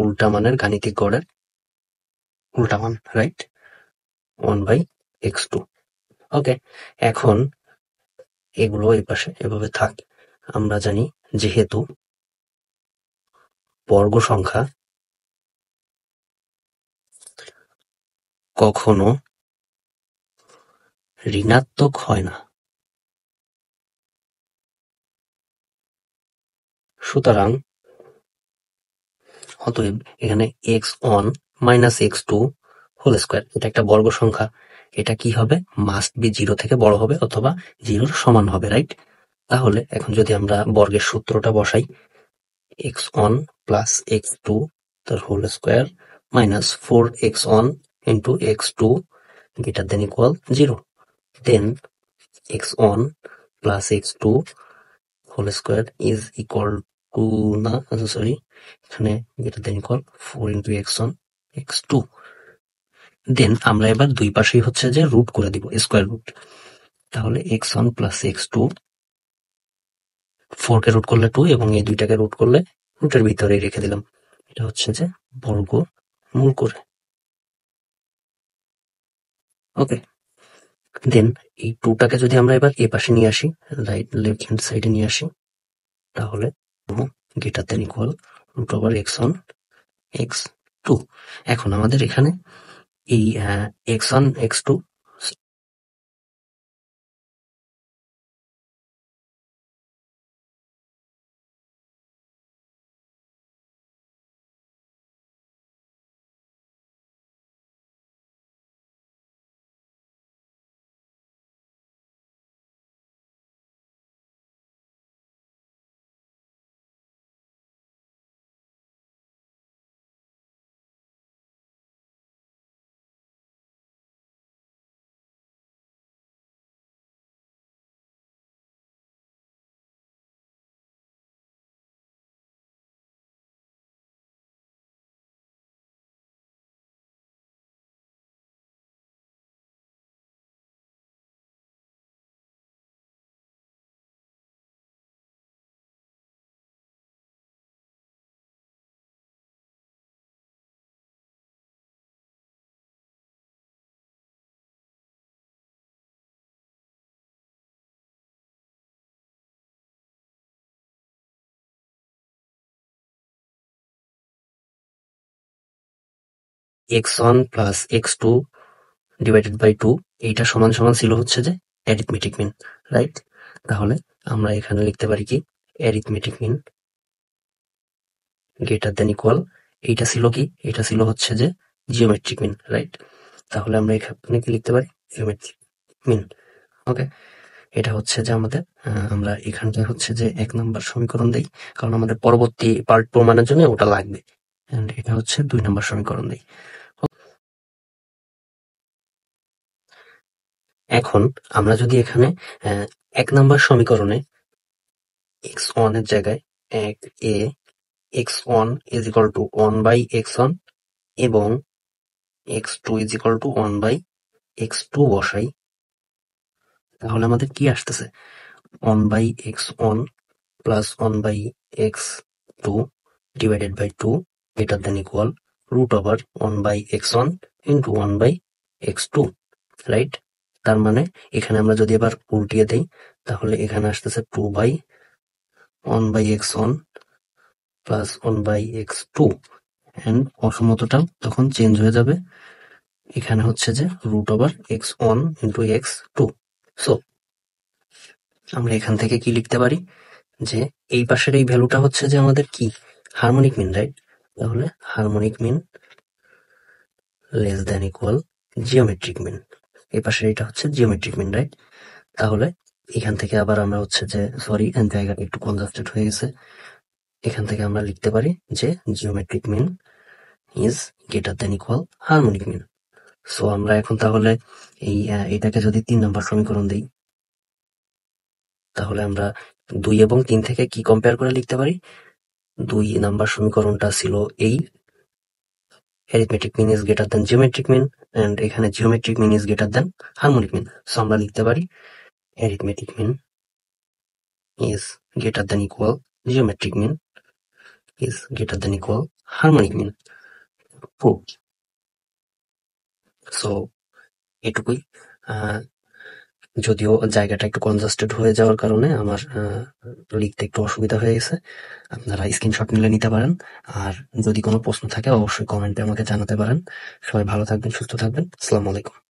উল্টা মানের গাণিতিক গড়ের উল্টা মান, রাইট? 1/x2। ওকে, এখন এগুলো এই পাশে এভাবে থাক। আমরা জানি যেহেতু বর্গ সংখ্যা কখনো ঋণাত্মক হয় না, সুতরাং অতএব এখানে x1 - x2 হোল স্কয়ার, এটা একটা বর্গ সংখ্যা, এটা কি হবে? মাস্ট বি 0 থেকে বড় হবে অথবা 0-র সমান হবে, রাইট? তাহলে এখন যদি আমরা বর্গের সূত্রটা বসাই, x1 + x2 তার whole square minus 4x1 into x2 greater than equal 0, then x1 + x2 whole square is equal to না, সরি, এখানে greater than equal 4 into x1 x2। Then আমরা এবার দুই পাশেই হচ্ছে যে রুট করে দিব, স্কয়ার রুট। তাহলে x1 + x2, 4 কে রুট করলে 2 এবং এই দুইটাকে রুট করলে রুটের ভিতরেই রেখে দিলাম। এটা হচ্ছে যে বর্গমূল করে। ওকে, দেন এই 2টাকে যদি আমরা এবার এ পাশে নিয়ে আসি, লেফট হ্যান্ড সাইডে নিয়ে আসি, তাহলে greater than equal √x1 x2। এখন আমাদের এখানে এই x1 x2 x1 + x2 divided by 2, এইটা সমান সমান ছিল হচ্ছে যে অ্যারিথমেটিক মিন, রাইট? তাহলে আমরা এখানে লিখতে পারি কি, arithmetic mean greater than equal, এইটা ছিল কি, এটা ছিল হচ্ছে যে জিওমেট্রিক মিন, রাইট? তাহলে আমরা এখানে কি লিখতে পারি? Geometric mean. ওকে, এটা হচ্ছে যে আমাদের আমরা এখানটায় হচ্ছে যে 1 নাম্বার সমীকরণ দেই, কারণ আমাদের পরবর্তী পার্ট প্রমাণের জন্য ওটা লাগবে। এন্ড এটা হচ্ছে 2 নাম্বার সমীকরণ দেই। এখন আমরা যদি এখানে 1 নাম্বার সমীকরণে x1 এর জায়গায় 1a x1 is equal to 1/x1 এবং x2 is equal to 1/x2 বসাই, তাহলে আমাদের কি আসতেছে? 1/x1 plus 1/x2 divided by 2 greater than equal √1/x1 into 1/x2, right? তার মানে এখানে আমরা যদি এবার উল্টিয়ে দেই, তাহলে এখানে আসতেছে 2/1/x1 plus 1/x2 and অসমতাটা তখন চেঞ্জ হয়ে যাবে, এখানে হচ্ছে যে √x1 into x2। সো আমরা এখান থেকে কি লিখতে পারি, যে এই পাশের এই ভ্যালুটা হচ্ছে যে আমাদের কি, হারমোনিক মিন, রাইট? তাহলে harmonic mean less than equal geometric mean, এই পাশের এটা হচ্ছে জিওমেট্রিক মিন, রাইট? তাহলে এখান থেকে আবার আমরা হচ্ছে যে, সরি জায়গাটা একটু কনজাস্টেড হয়ে গেছে, এখান থেকে আমরা লিখতে পারি যে geometric mean is greater than equal harmonic mean. So আমরা এখন তাহলে এইটাকে যদি 3 নম্বর সমীকরণ দিই, তাহলে আমরা 2 এবং 3 থেকে কি কম্পেয়ার করে লিখতে পারি? 2 নাম্বার সমীকরণটা ছিল এই arithmetic mean is greater than geometric mean, and এখানে geometric mean is greater than harmonic mean. So আমরা লিখতে পারি arithmetic mean is greater than equal geometric mean is greater than equal harmonic mean prove. So এটুকুই। যদিও জায়গাটা একটু congested হয়ে যাওয়ার কারণে আমার লিখতে একটু অসুবিধা হয়ে গেছে, আপনারা স্ক্রিনশট নিলে নিতে পারেন। আর যদি কোনো প্রশ্ন থাকে অবশ্যই কমেন্টে আমাকে জানাতে পারেন। সবাই ভালো থাকবেন, সুস্থ থাকবেন। আসসালামু আলাইকুম।